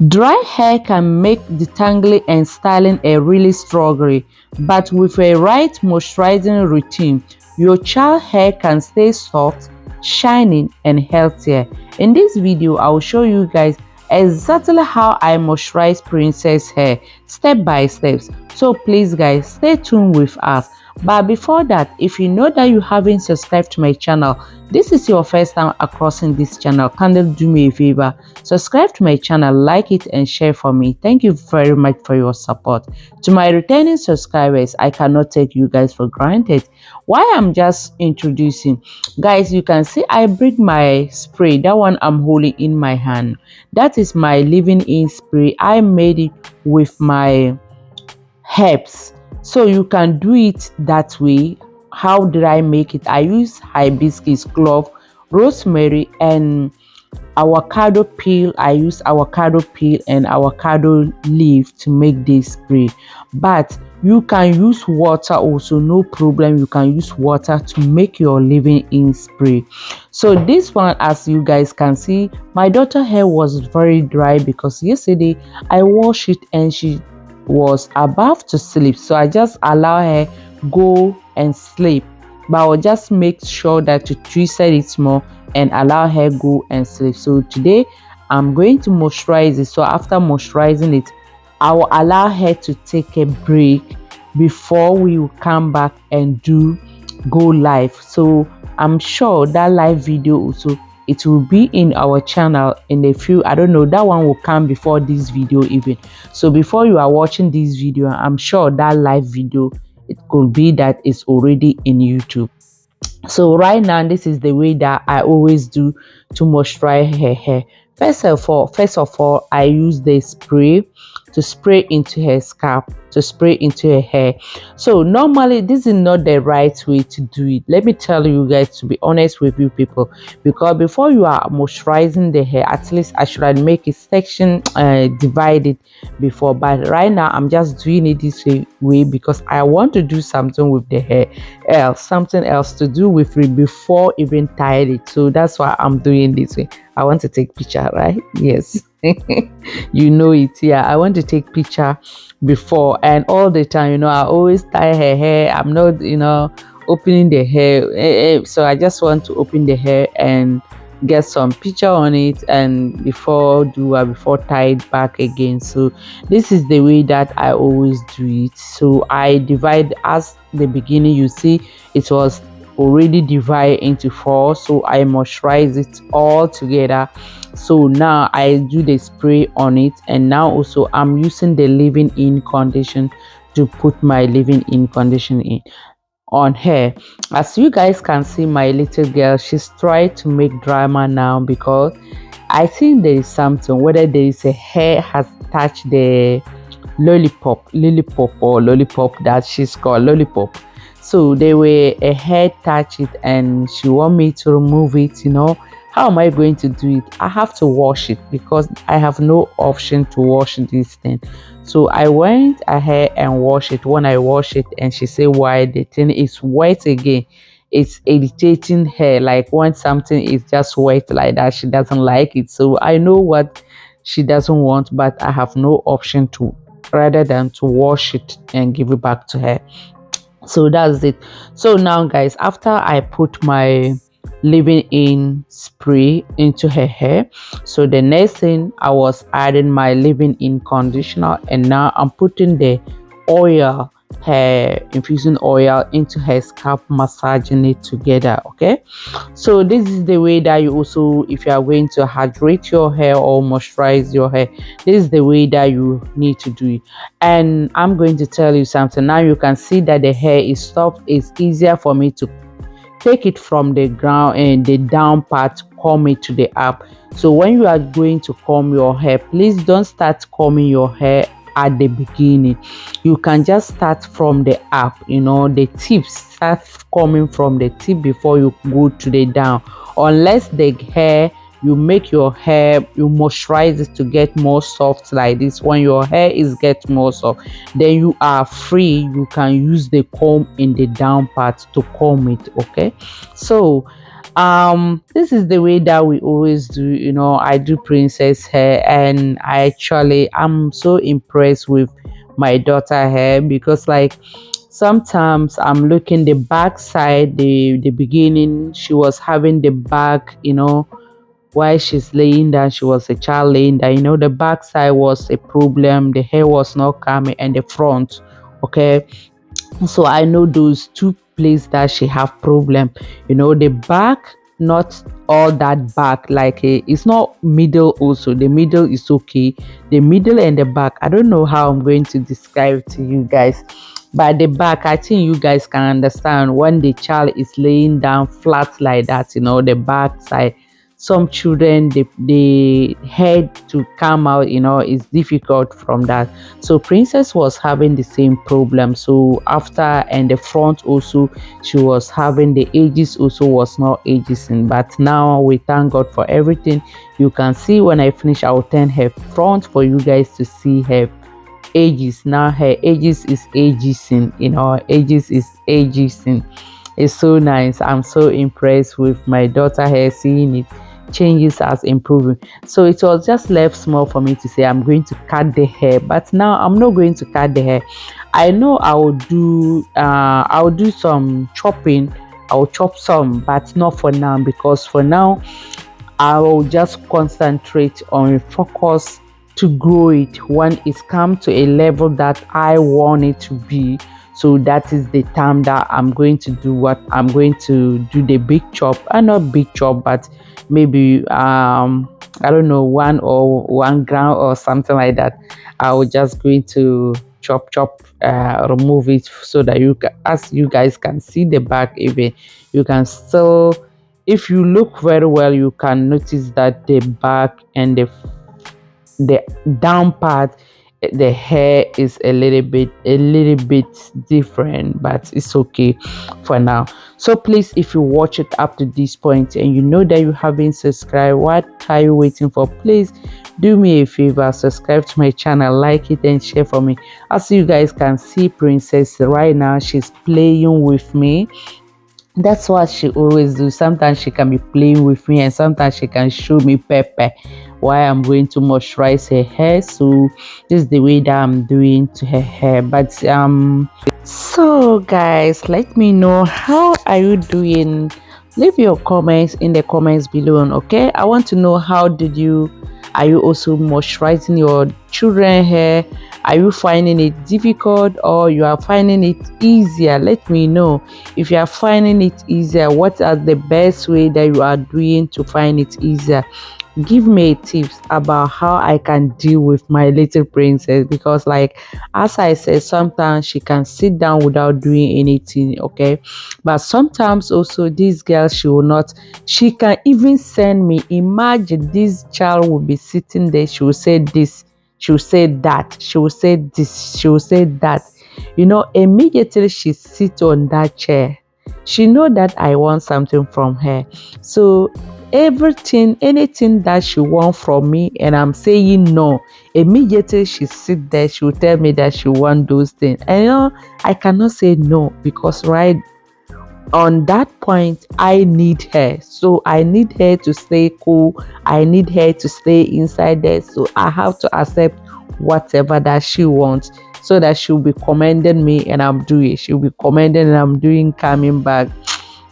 Dry hair can make detangling and styling a really struggle, but with a right moisturizing routine, your child hair can stay soft, shining, and healthier. In this video, I will show you guys exactly how I moisturize princess hair step by step. So please guys, stay tuned with us. But before that, if you know that you haven't subscribed to my channel, this is your first time crossing this channel, kindly do me a favor, subscribe to my channel, like it and share for me. Thank you very much for your support. To my returning subscribers, I cannot take you guys for granted. Why I'm just introducing, guys, you can see I bring my spray, that one I'm holding in my hand. That is my living in spray. I made it with my herbs, so you can do it that way. How did I make it? I use hibiscus, clove, rosemary, and avocado peel. I use avocado peel and avocado leaf to make this spray, but you can use water also, no problem. You can use water to make your living in spray. So this one, as you guys can see, my daughter hair was very dry because yesterday I washed it and she was about to sleep, so I just allow her go and sleep, but I'll just make sure that to twist it more and allow her go and sleep. So today I'm going to moisturize it. So after moisturizing it, I will allow her to take a break before we will come back and go live. So I'm sure that live video also, it will be in our channel in a few, I don't know, that one will come before this video even. So before you are watching this video, I'm sure that live video, it could be that it's already in YouTube. So right now, this is the way that I always do to moisturize her hair. First of all, I use the spray to spray into her scalp, to spray into her hair. So normally this is not the right way to do it. Let me tell you guys, to be honest with you people, because before you are moisturizing the hair, at least I should make a section divided before, but right now I'm just doing it this way because I want to do something with the hair, something else to do with it before even tied it. So that's why I'm doing this way. I want to take picture, right? Yes. You know it. Yeah, I want to take picture before and all the time. I always tie her hair. I'm not opening the hair, so I just want to open the hair and get some picture on it, and before tie it back again. So this is the way that I always do it. So I divide, as the beginning you see it was already divided into 4, so I moisturize it all together. So now I do the spray on it, and now also I'm using the leave-in condition to put my leave-in condition in on her. As you guys can see, my little girl, she's trying to make drama now because I think there is something, whether there is a hair has touched the lollipop that she's called lollipop. So they were a hair touch it and she want me to remove it. How am I going to do it? I have to wash it because I have no option to wash this thing. So I went ahead and wash it. When I wash it, and she said, why the thing is wet again? It's irritating her. Like when something is just wet like that, she doesn't like it. So I know what she doesn't want, but I have no option to, rather than to wash it and give it back to her. So that's it. So now guys, after I put my leave-in spray into her hair, so the next thing, I was adding my leave-in conditioner, and now I'm putting the oil, hair infusing oil, into her scalp, massaging it together. Okay, so this is the way that you also, if you are going to hydrate your hair or moisturize your hair, this is the way that you need to do it. And I'm going to tell you something. Now you can see that the hair is soft. It's easier for me to take it from the ground and the down part, comb it to the up. So when you are going to comb your hair, please don't start combing your hair at the beginning. You can just start from the up, the tips. Start combing from the tip before you go to the down, unless the hair, you make your hair, you moisturize it to get more soft like this. When your hair is get more soft, then you are free, you can use the comb in the down part to comb it. Okay, so This is the way that we always do. I do princess hair, and I'm so impressed with my daughter hair, because like sometimes I'm looking the back side, the beginning she was having the back, while she's laying down, she was a child laying down, the back side was a problem, the hair was not coming, and the front. Okay, so I know those two places that she have problem. The back, not all that back, like it's not middle. Also the middle is okay, the middle and the back, I don't know how I'm going to describe to you guys, but the back, I think you guys can understand when the child is laying down flat like that, the back side. Some children, the head to come out, is difficult from that. So princess was having the same problem. So after, and the front also, she was having the edges also was not edging. But now we thank God for everything. You can see when I finish, I'll turn her front for you guys to see her edges. Now her edges is edging, edges is edging. It's so nice. I'm so impressed with my daughter hair, seeing it changes as improving. So it was just left small for me to say I'm going to cut the hair, but now I'm not going to cut the hair. I know I'll do some chopping. I'll chop some, but not for now, because for now I will just concentrate on focus to grow it when it's come to a level that I want it to be. So that is the time that I'm going to do what I'm going to do, the big chop, and not big chop, but maybe I don't know, 1 gram or something like that. I will just going to chop, remove it, so that as you guys can see the back, even you can still, if you look very well, you can notice that the back and the down part, the hair is a little bit different, but it's okay for now. So please, if you watch it up to this point and you know that you haven't subscribed, what are you waiting for? Please do me a favor, subscribe to my channel, like it, and share for me. As you guys can see, princess right now, she's playing with me. That's what she always do. Sometimes she can be playing with me, and sometimes she can show me pepper while I'm going to moisturize her hair. So this is the way that I'm doing to her hair. But so guys, let me know, how are you doing? Leave your comments in the comments below. Okay, I want to know, are you also moisturizing your children hair? Are you finding it difficult, or you are finding it easier? Let me know. If you are finding it easier, what are the best way that you are doing to find it easier? Give me tips about how I can deal with my little princess, because like as I said, sometimes she can sit down without doing anything. Okay, but sometimes also this girl, she can even send me, imagine this child will be sitting there, she will say this, she will say that, she will say this, she will say that, immediately she sits on that chair, she know that I want something from her. So anything that she want from me, and I'm saying no, immediately she sit there, she will tell me that she want those things, and I cannot say no, because right on that point I need her. So I need her to stay cool, I need her to stay inside there, so I have to accept whatever that she wants, so that she'll be commending me and I'm doing, she'll be commending and I'm doing, coming back.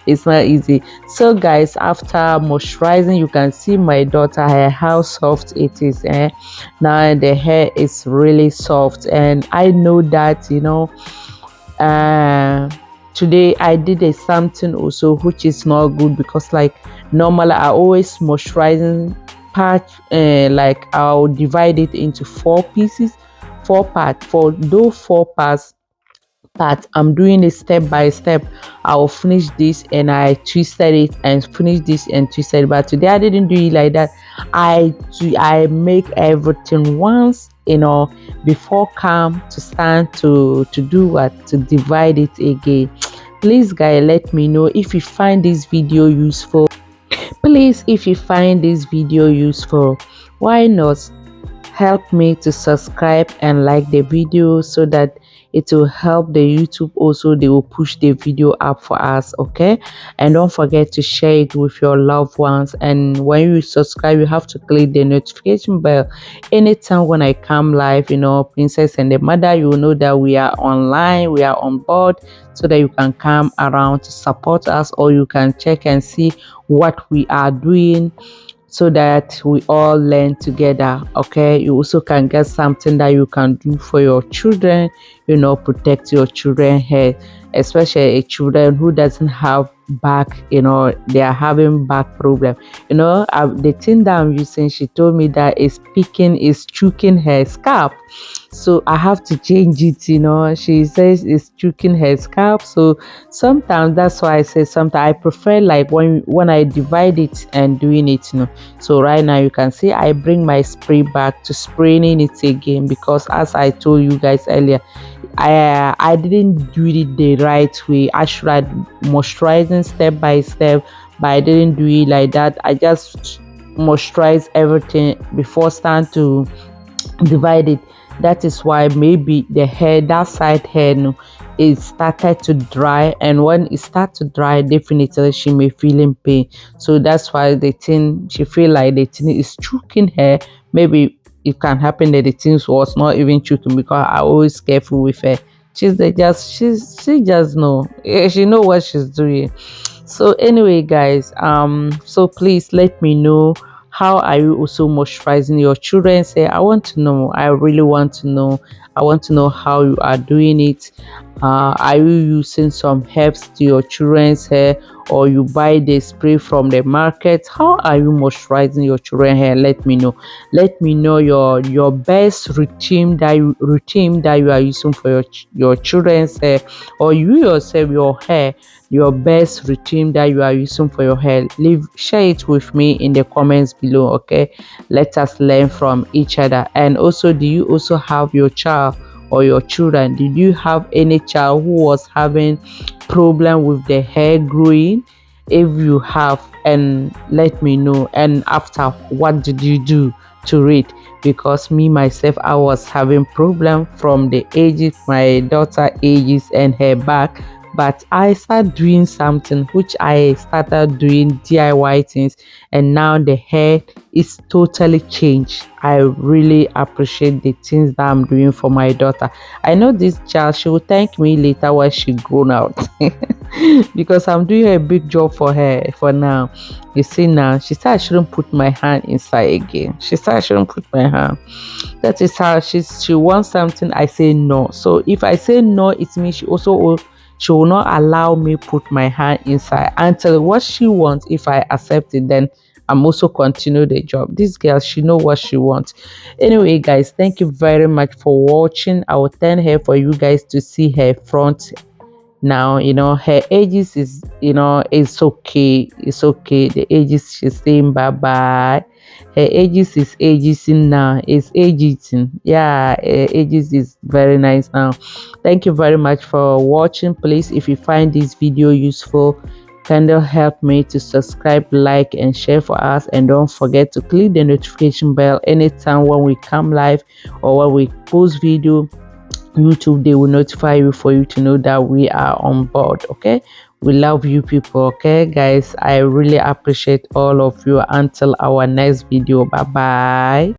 It's not easy. So guys, after moisturizing, you can see my daughter hair, how soft it is. Now the hair is really soft, and I know that uh today I did a something also which is not good, because like normally I always moisturizing part, like I'll divide it into 4 pieces, 4 parts. For those 4 parts, I'm doing it step by step. I'll finish this and I twisted it, and finish this and twisted it. But today I didn't do it like that. I make everything once, before come to stand to do what, to divide it again. Please guys, let me know if you find this video useful. Please, if you find this video useful, why not help me to subscribe and like the video, so that it will help the YouTube also. They will push the video up for us, okay? And don't forget to share it with your loved ones. And when you subscribe, you have to click the notification bell. Anytime when I come live, Princess and the mother, you will know that we are online, we are on board, so that you can come around to support us, or you can check and see what we are doing, so that we all learn together. Okay, you also can get something that you can do for your children, protect your children hair, especially a children who doesn't have back, they are having back problem. The thing that I'm using, she told me that is choking her scalp, so I have to change it. She says it's choking her scalp, so sometimes that's why I say sometimes I prefer like when I divide it and doing it. So right now you can see I bring my spray back to spraying it again, because as I told you guys earlier, I didn't do it the right way. I should have moisturizing step by step, but I didn't do it like that. I just moisturize everything before start to divide it. That is why maybe the hair, that side hair, it started to dry, and when it starts to dry, definitely she may feel in pain. So that's why the thing, she feel like the thing is choking her. Maybe it can happen that the thing was not even choking, because I always careful with her. She just know, she know what she's doing. So anyway guys, so please let me know, how are you also moisturizing your children's hair? I want to know. I really want to know. I want to know how you are doing it. Are you using some herbs to your children's hair, or you buy the spray from the market? How are you moisturizing your children's hair? Let me know. Let me know your best routine that you are using for your children's hair, or you yourself, your hair, your best routine that you are using for your hair. Share it with me in the comments below, okay? Let us learn from each other. And also, do you also have your child or your children? Did you have any child who was having problem with the hair growing? If you have, and let me know, and after, what did you do to it? Because me myself, I was having problem from the ages, my daughter ages and her back, but I started doing something, which I started doing DIY things, and now the hair is totally changed. I really appreciate the things that I'm doing for my daughter. I know this child, she will thank me later when she grown out because I'm doing a big job for her for now. You see, now she said I shouldn't put my hand inside again. She said I shouldn't put my hand. That is how she wants something, I say no. So if I say no, it means she will not allow me put my hand inside until what she wants. If I accept it, then I'm also continue the job. This girl, she know what she wants. Anyway guys, thank you very much for watching. I will turn her for you guys to see her front. Now her ages is, it's okay, it's okay. The ages, she's saying bye bye. Her ages is aging now, it's aging. Yeah, her ages is very nice now. Thank you very much for watching. Please, if you find this video useful, kindly help me to subscribe, like and share for us, and don't forget to click the notification bell. Anytime when we come live or when we post video, YouTube, they will notify you, for you to know that we are on board. Okay, we love you people. Okay guys, I really appreciate all of you. Until our next video, bye bye.